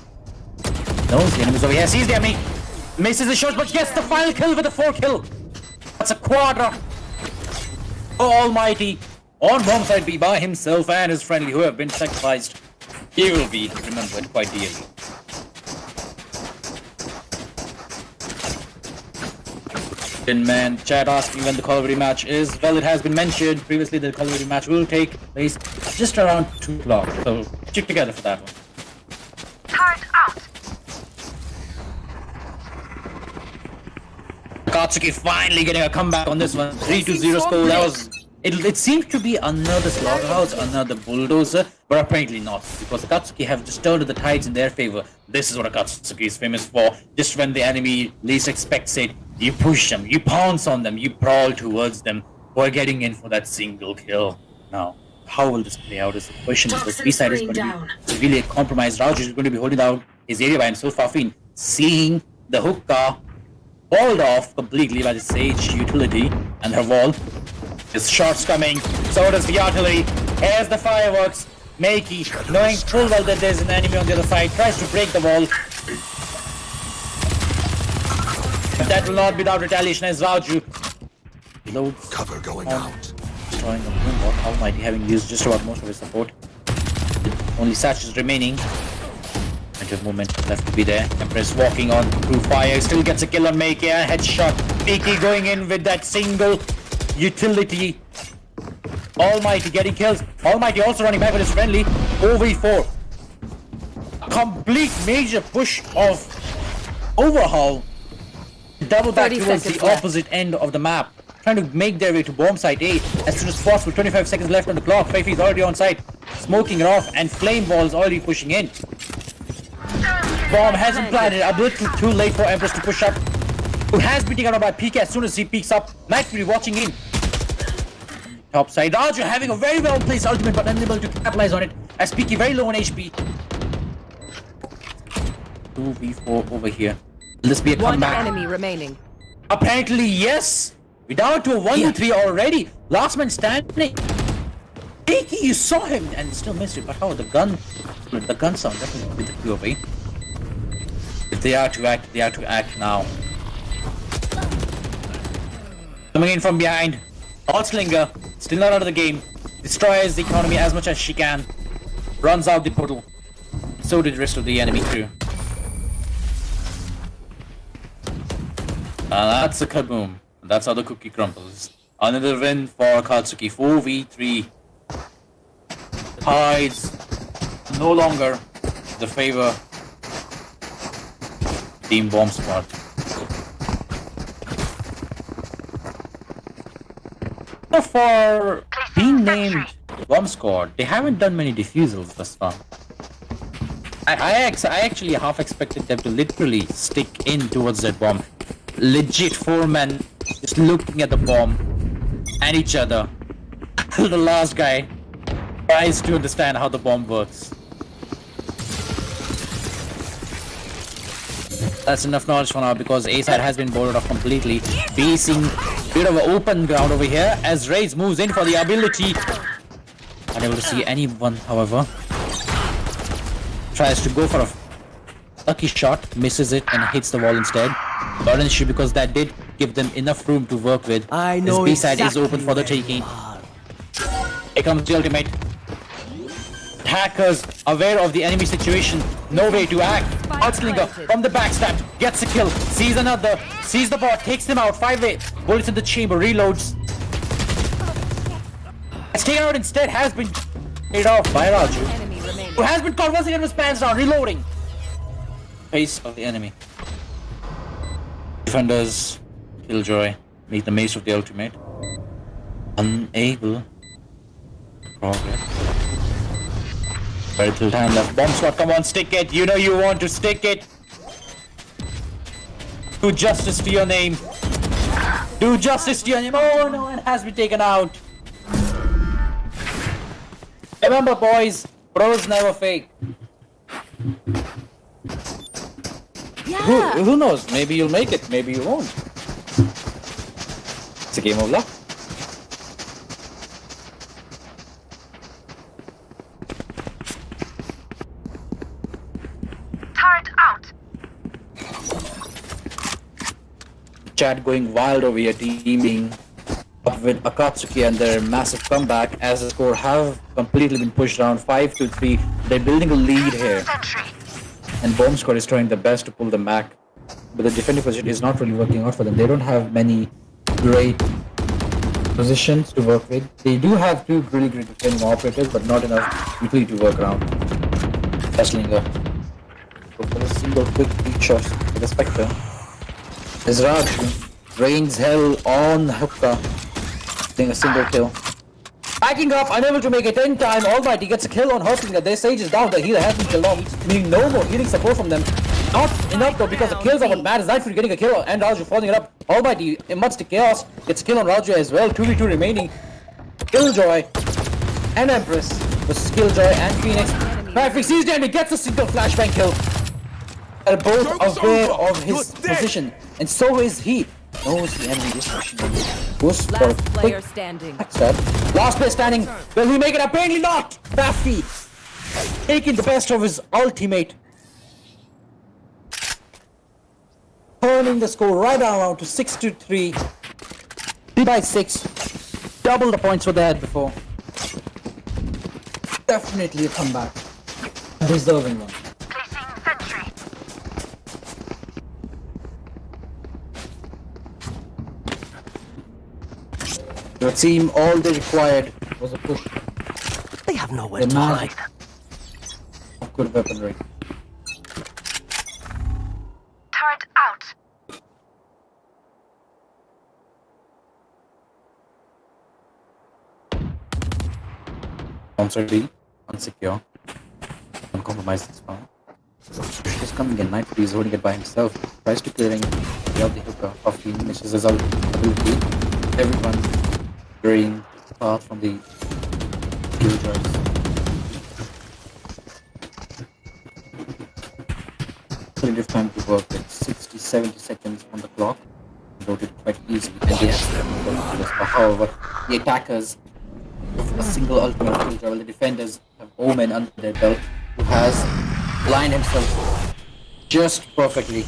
Knows the enemy's over here. Sees the enemy. Misses the shot, but gets the final kill with a 4 kill. That's a quadra. Oh, Almighty on bomb side B by himself and his friendly who have been sacrificed. He will be remembered quite dearly. Man, chat asking when the Call of Duty match is. Well, it has been mentioned previously that the Call of Duty match will take place just around 2 o'clock. So stick together for that one. Turret out. Katsuki finally getting a comeback on this one. 3-0 score. That was. It seemed to be another slaughterhouse, another bulldozer, but apparently not, because the Akatsuki have just turned the tides in their favor. This is what Akatsuki is famous for. Just when the enemy least expects it, you push them, you pounce on them, you brawl towards them, for getting in for that single kill. Now, how will this play out is the question, because B-side is going to be severely compromised. Raju is going to be holding out his area by himself. Fafine seeing the hookah walled off completely by the Sage utility and her wall. His shots coming, so does the artillery. Here's the fireworks. Makey, knowing full well that there's an enemy on the other side, tries to break the wall. But that will not be without retaliation as Raju loads Cover going out. destroying the moonwalk. Almighty having used just about most of his support. Only Satches remaining. Plenty of movement left to be there. Empress walking on through fire. Still gets a kill on Makey. Headshot. Peaky going in with that single utility. Almighty getting kills. Almighty also running back with his friendly. 4v4. A complete major push of overhaul. Double back 30 towards seconds the left. opposite end of the map. Trying to make their way to bomb site A as soon as possible. 25 seconds left on the clock. Fifi is already on site. Smoking it off and Flame Ball is already pushing in. Bomb hasn't planted. A little too late for Empress to push up. Who has been taken out by PK as soon as he peeks up. Nightfury watching in. Top side. Raju having a very well placed ultimate but unable to capitalize on it as PK very low on HP. 2v4 over here. Will this be a One comeback? enemy remaining. Apparently, yes. We're down to a 1v3 already. Last man standing. Peaky, you saw him and still missed it. But how the gun sound definitely with the POV. If they are to act, they are to act now. Coming in from behind. Slinger, still not out of the game. Destroys the economy as much as she can. Runs out the portal. So did the rest of the enemy crew. That's a kaboom. That's how the cookie crumbles. Another win for Katsuki. 4v3. Tides no longer the favor Team Bomb Squad. For being named Bomb Squad, they haven't done many defusals thus far. I actually half expected them to literally stick in towards that bomb. Legit 4 men just looking at the bomb and each other. The last guy tries to understand how the bomb works. That's enough knowledge for now because A side has been boarded off completely. Facing a bit of an open ground over here as Raze moves in for the ability. Unable to see anyone, however. Tries to go for a lucky shot, misses it and hits the wall instead. Not an issue because that did give them enough room to work with. I know This B side is exactly open for the where you taking. are. Here comes the ultimate. Hackers aware of the enemy situation, no way to act. Outslinger from the backstab gets a kill, sees another, sees the bot, takes him out. 5-8 bullets in the chamber, reloads. It's taken out instead, has been paid off by Raju, Enemy remaining. who has been caught once again with spans down, reloading. Face of the enemy. Defenders, Killjoy, make the mace of the ultimate. Unable to progress. Very little time left. Bomb squad, come on, stick it. You know you want to stick it. Do justice to your name. Do justice to your name. Oh no, it has been taken out. Remember, boys, pros never fake. Who knows? Maybe you'll make it. Maybe you won't. It's a game of luck. Turret out. Chat going wild over here, teaming up with Akatsuki and their massive comeback as the score have completely been pushed down 5-3. They're building a lead here. Sentry. And Bomb Squad is trying their best to pull them back. But the defending position is not really working out for them. They don't have many great positions to work with. They do have 2 really great defending operators, but not enough utility to work around. Slinger. Go for a single quick peek shot for the Spectre. There's Raju. Rains hell on Hookah. Getting a single kill. Backing up, unable to make it in time. Almighty gets a kill on Hostlinger. Their Sage is down. The healer has been killed off, meaning no more healing support from them. Not enough though, because the kills are what matters. Nightfury getting a kill and Raju following it up. Almighty, amongst the chaos, gets a kill on Raju as well. 2v2 remaining. Killjoy and Empress versus Killjoy and Phoenix. Nightfury sees the enemy, gets a single flashbang kill. They're both Joke's aware over. of his You're dead. position. And so is he. Knows the enemy is pushing him. Goes for a Last player quick standing. backstab. Last player standing. Will he make it? Apparently not. Baffy taking the best of his ultimate. Turning the score right around to 6-3. 3-6. Double the points what they had before. Definitely a comeback. A deserving one. Placing sentry. It seemed all they required was a push. They have nowhere The to magic hide. of good weaponry. Turret out. Sponsor B, unsecure. Uncompromised is found. Push is coming in. Knight is holding it by himself. Tries to clearing the hookah of the misses his ability. Everyone varying path from the killjoys. Plenty of time to work with 60-70 seconds on the clock. Wrote it quite easily. And they have however, the attackers with a single ultimate killjoy, while the defenders have Omen under their belt, who has lined himself just perfectly.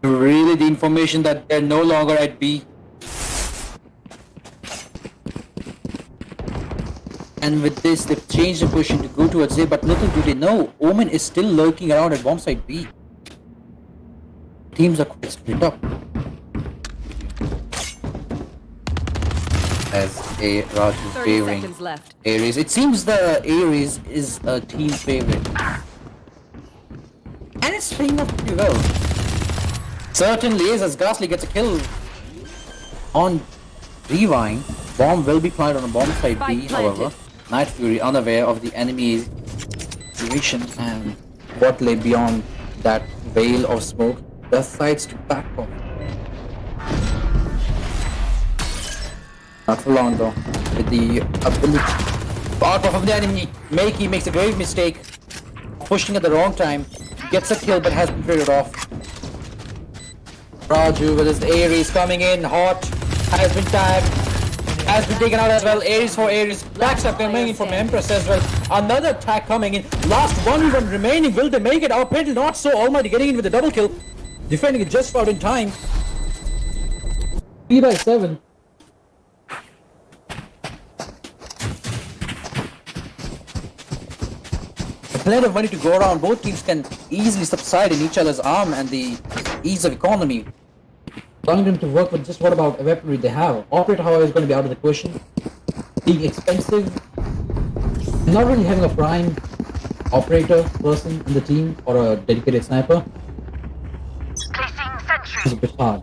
Really, the information that they're no longer at B. And with this, they've changed the position to go towards A, but little do they know, Omen is still lurking around at bomb site B. Teams are quite split up. As a Raju 30 favoring seconds left. Ares. It seems the Ares is a team favorite. And it's playing up pretty well. Certainly is, as Ghastly gets a kill on Rewind. Bomb will be planted on a bomb site B, Spike however. planted. Night Fury unaware of the enemy's direction and what lay beyond that veil of smoke, decides to back off. Not for long though. With the ability out of the enemy, Makey makes a grave mistake, pushing at the wrong time, gets a kill but has been traded off. Raju with his Ares coming in hot, has been tagged, has been taken out as well. Ares for Ares, backstab coming in from Empress as well. Another tag coming in. Last one remaining. Will they make it? Apparently not so. Almighty getting in with a double kill, defending it just about in time. 3-7. Plenty of money to go around. Both teams can easily subside in each other's arm and the ease of economy, allowing them to work with just what about weaponry they have. Operator, however, is going to be out of the question. Being expensive, not really having a prime operator person in the team or a dedicated sniper Placing sentry. is a bit hard.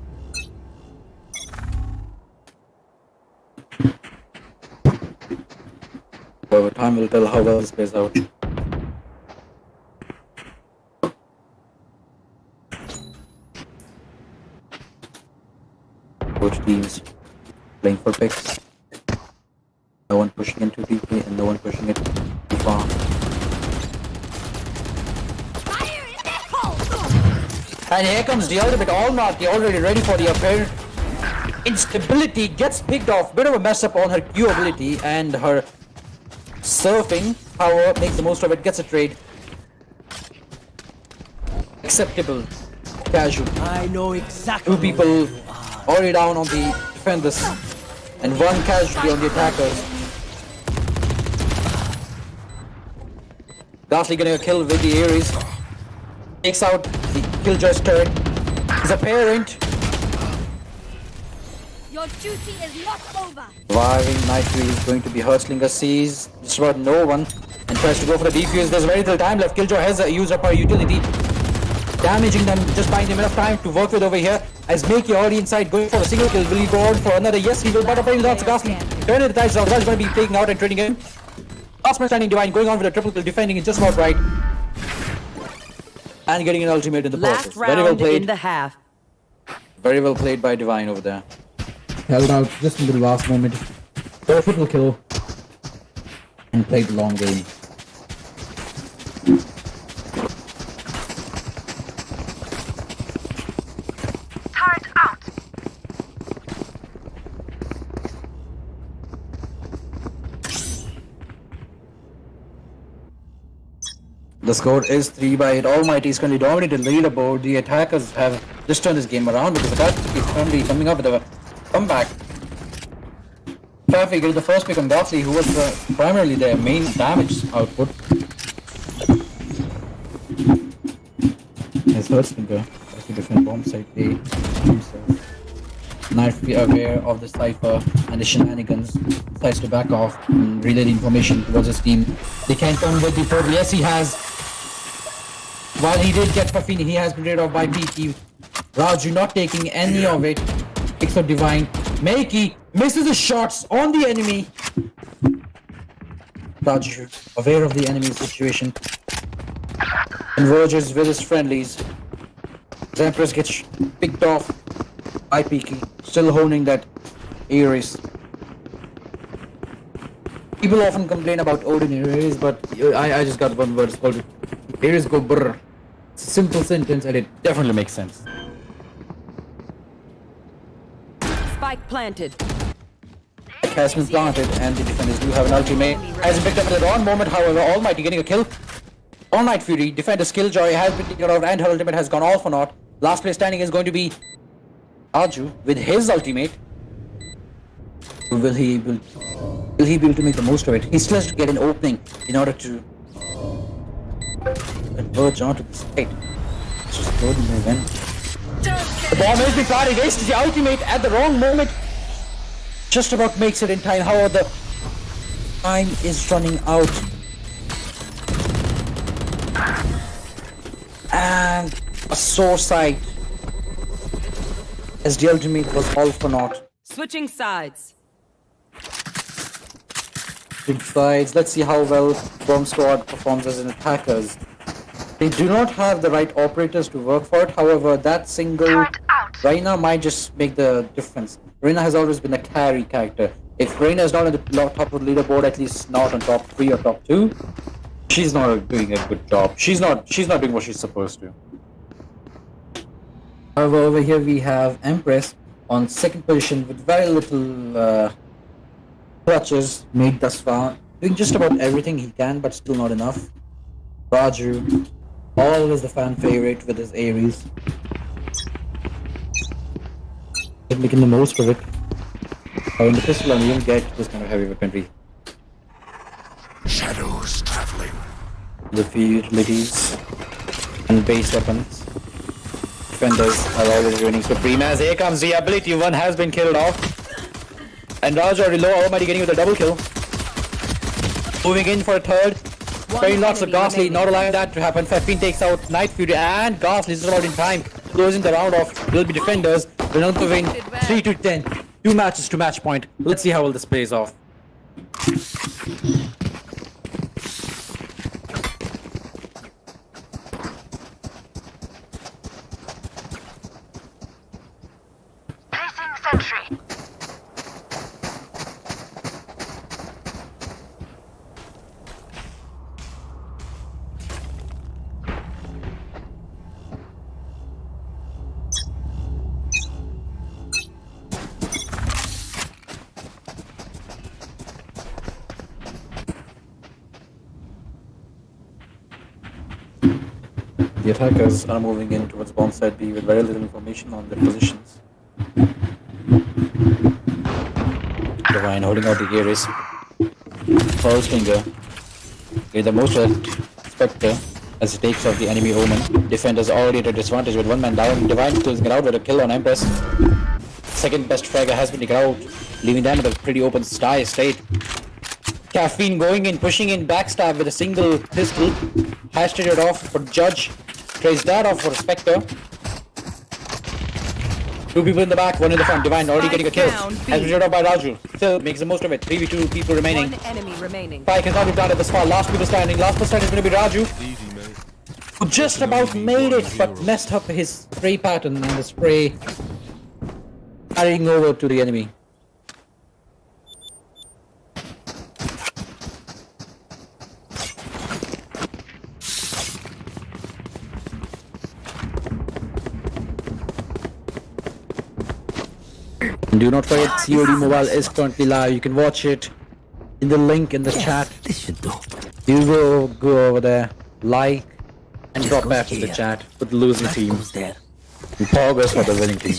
However, time will tell how well this plays out. Both teams playing for picks. No one pushing in too deeply and no one pushing it too far. Fire in the hole. And here comes the ultimate Almighty, already ready for the apparent instability. Gets picked off. Bit of a mess up on her Q ability and her surfing. However, makes the most of it. Gets a trade. Acceptable. Casual. I know exactly. Two people already down on the defenders and one casualty on the attackers. Ghastly getting a kill with the Ares. Takes out the Killjoy's turret. His apparent. Your duty is not over. Reviving Night Fury is going to be hustling a seas just about no one and tries to go for the defuse. There's very little time left. Killjoy has used up her utility, damaging them, just buying them enough time to work with over here. As Makey already inside, going for a single kill. Will he go on for another? Yes, he will, but apparently not. Ghastly turning the tides around. That's going to be taken out and trading in. Last man standing, Divine going on with a triple kill, defending it just about right. And getting an ultimate in the Last process. Very well round in played. the half. Very well played by Divine over there. Held out just in the last moment. Got a triple kill. And played the long game. The score is 3-8. Almighty is currently dominating the leaderboard. The attackers have just turned this game around because the attack is currently coming up with a comeback. Traffic is the first pick on Ghastly, who was primarily their main damage output. His first finger, as a different bomb site A himself. Knife be aware of the cipher and the shenanigans, decides to back off and relay the information towards his team. They can't come with the portal. Yes, he has. While he did get Fafini, he has been raided off by Peaky. Raju not taking any of it. Picks up Divine. Makey misses the shots on the enemy. Raju, aware of the enemy situation, converges with his friendlies. Zempress gets picked off by Peaky, still honing that Ares. People often complain about Odin Ares, but I just got one word, it's called Ares go brr. It's a simple sentence and it definitely makes sense. Spike planted. Has been planted and the defenders do have an ultimate. Has been picked up at the wrong moment, however, Almighty getting a kill. All Night Fury, defender Skilljoy has been taken out and her ultimate has gone all for naught. Last place standing is going to be Aju with his ultimate. Will he be able to make the most of it? He still has to get an opening in order to converge onto the site. It's just good in the event. The bomb has been planted against the ultimate at the wrong moment. Just about makes it in time. However, the time is running out. And a sore sight as the ultimate was all for naught. Switching sides. Big sides. Let's see how well Bomb Squad performs as an attackers. They do not have the right operators to work for it. However, that single Reina might just make the difference. Reina has always been a carry character. If Reina is not on the top of the leaderboard, at least not on top 3 or top 2, she's not doing a good job. She's not doing what she's supposed to. However, over here we have Empress on second position with very little clutches made thus far. Doing just about everything he can, but still not enough. Raju, always the fan favorite with his Ares. He's making the most of it. In the pistol and you don't get this kind of heavy weaponry. Shadows traveling. The few utilities and base weapons. Defenders are always reigning supreme as here comes the ability. One has been killed off. And Raj already low, Almighty getting with a double kill. Moving in for a third. Very lots of Ghastly, not allowing that to happen. 15 takes out Night Fury and Ghastly is about in time. Closing the round off will be defenders. They're to win 3-10. 2 matches to match point. Let's see how well this plays off. Placing sentry. The attackers are moving in towards bomb site B with very little information on their positions. Divine holding out the Ares. First finger. With the most of the Spectre as he takes off the enemy Omen. Defenders already at a disadvantage with one man down. Divine closing it out with a kill on Empress. Second best fragger has been taken out, leaving them with a pretty open state. Caffeine going in, pushing in, backstab with a single pistol. Hashtag it off for Judge. Trades that off for Spectre. 2 people in the back, 1 in the front. Divine already getting a kill. Has been shot off by Raju. Still makes the most of it. 3v2 people remaining. 1 enemy remaining. Spike has not been planted this far. Last people standing. Last person is going to be Raju. Easy, man. Who just about made it, but messed up his spray pattern and the spray carrying over to the enemy. Do not forget, COD Mobile is currently live. You can watch it in the link in the chat. This should do. You go over there, like, and drop back to the here. chat for the losing team. Goes there. Power goes for the winning team.